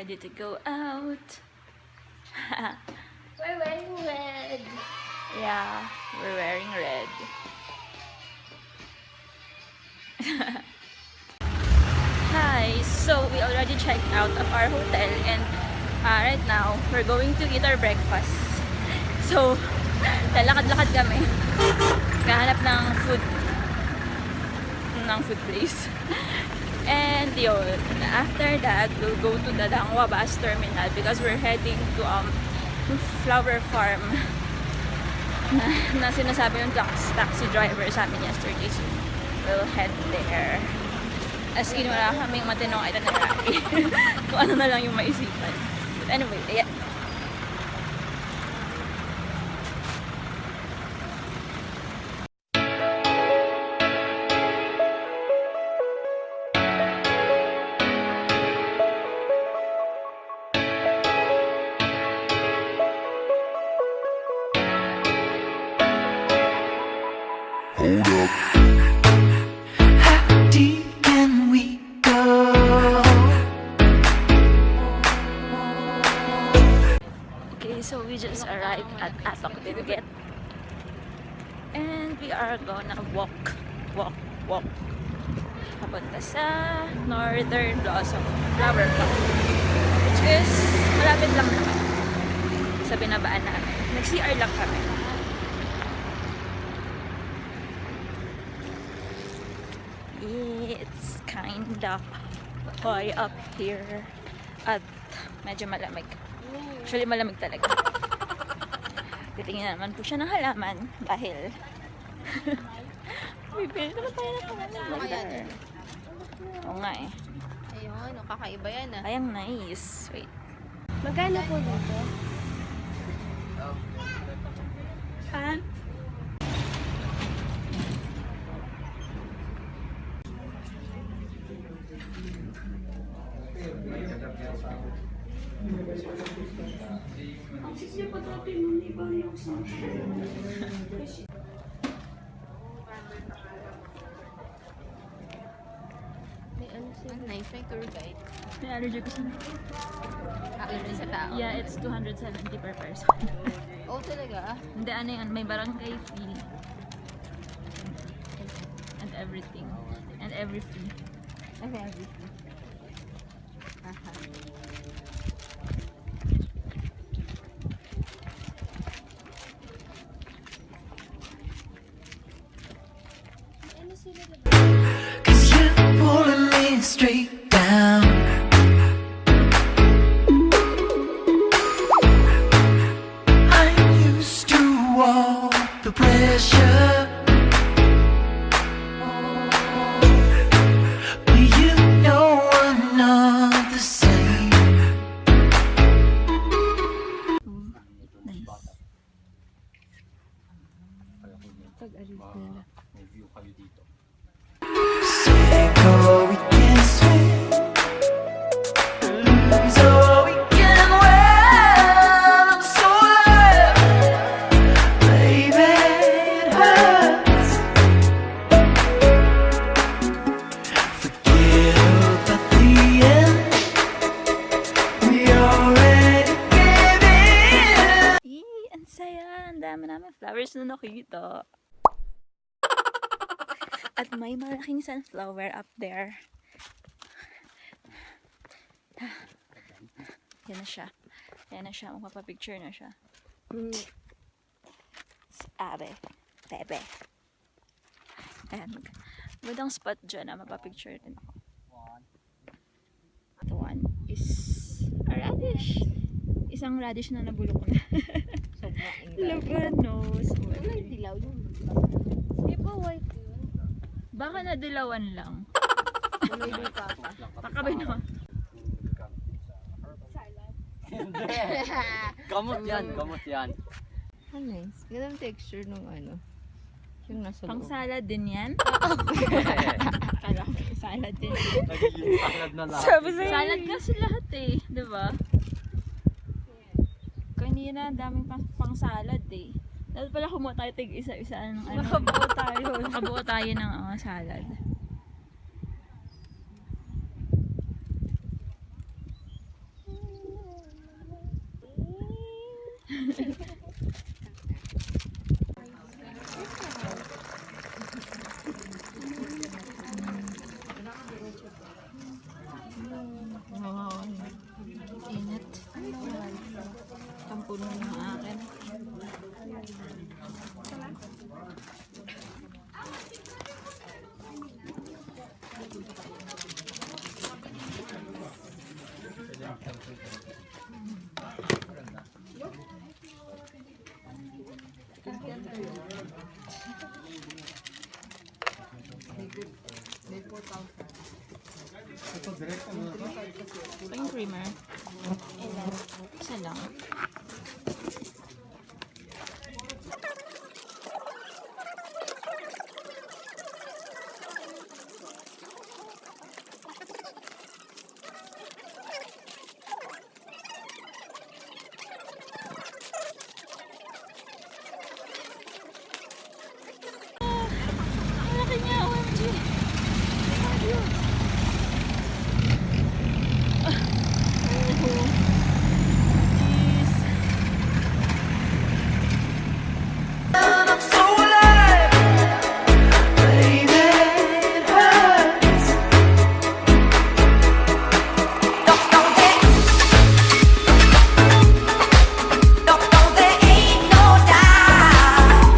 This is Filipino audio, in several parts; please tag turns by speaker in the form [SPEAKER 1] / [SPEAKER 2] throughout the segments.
[SPEAKER 1] ready to go out.
[SPEAKER 2] We're wearing red.
[SPEAKER 1] Yeah, we're wearing red. Hi, so we already checked out of our hotel and right now we're going to eat our breakfast. So, lalakad-lakad kami. Kahanap ng food place. And yun, after that, we'll go to the Dangwa bus terminal because we're heading to flower farm na sinasabi ng taxi driver sa amin yesterday. So, we'll head there. As in, wala kaming matinong itinerary. Kung ano na lang yung maisipan. But anyway, yeah.
[SPEAKER 3] Hold up. How deep can we go?
[SPEAKER 1] Okay, so we just arrived at Atok, Benguet. And we are gonna walk. Papunta sa Northern Blossom Flower Farm. Which is, malapit lang naman sa binabaan namin. Nag-CR lang kami. It's kinda high up here at medyo malamig. Actually malamig talaga. Titingin naman po siya ng halaman dahil bibili naman tayo ng halaman. Oo nga eh.
[SPEAKER 2] Ayun, kakaiba yan ah.
[SPEAKER 1] Ayang nice. Wait.
[SPEAKER 2] Magkano po dito?
[SPEAKER 1] Ah?
[SPEAKER 2] May ano siya? Nice, may tour guide.
[SPEAKER 1] May allergy ko sa
[SPEAKER 2] Allergy sa tao.
[SPEAKER 1] Yeah, it's 270 per person.
[SPEAKER 2] Oh, talaga?
[SPEAKER 1] Hindi, ano yun, may barangay fee. And everything. And every fee.
[SPEAKER 2] Okay, everything. Aha. Ano sila ba?
[SPEAKER 3] Cause you're pulling me straight down. I'm used to all the pressure. But you know I'm not the same.
[SPEAKER 1] Nice. Pag-alit nila.
[SPEAKER 3] Sink or we can swim, lose or we can win. I'm so alive, baby, it hurts. Forget about the end, we already gave in.
[SPEAKER 1] Ang saya! Ang dami namin flowers na nakita. At may malaking sunflower up there. Yan na siya. Yan na siya. Magpapapicture na siya. Abe. Bebe. Ayan. Magandang spot dyan na mapapicture din ako. The one is a radish. Isang radish na nabulok na. Labanos.
[SPEAKER 2] Ano yung dilaw yun? Di ba white yun?
[SPEAKER 1] Baka nadilawan lang.
[SPEAKER 2] Ano yung papa?
[SPEAKER 1] Pakabay naman.
[SPEAKER 4] Gamot yan, gamot yan.
[SPEAKER 2] Oh, nice. Ganang texture nung ano. Yung nasa
[SPEAKER 1] Pang
[SPEAKER 2] loob.
[SPEAKER 1] salad din yan. Kala ko salad din.
[SPEAKER 4] Nagiging salad na lahat.
[SPEAKER 1] Salad kasi lahat eh. Diba? Kanina, daming pang salad eh. Dapat pala kumuha tayo tig isa-isa ng ano.
[SPEAKER 2] Nakabuo tayo.
[SPEAKER 1] Nakabuo tayo ng salad. Wow. Init. Tampuno ng akin. Ito yung creamer. Ilan? Isa lang. Ang laki niya, OMG! Adios!
[SPEAKER 3] I'm so alive, baby, it hurts. There ain't no doubt.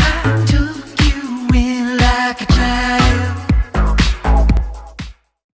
[SPEAKER 3] I took you in like a child.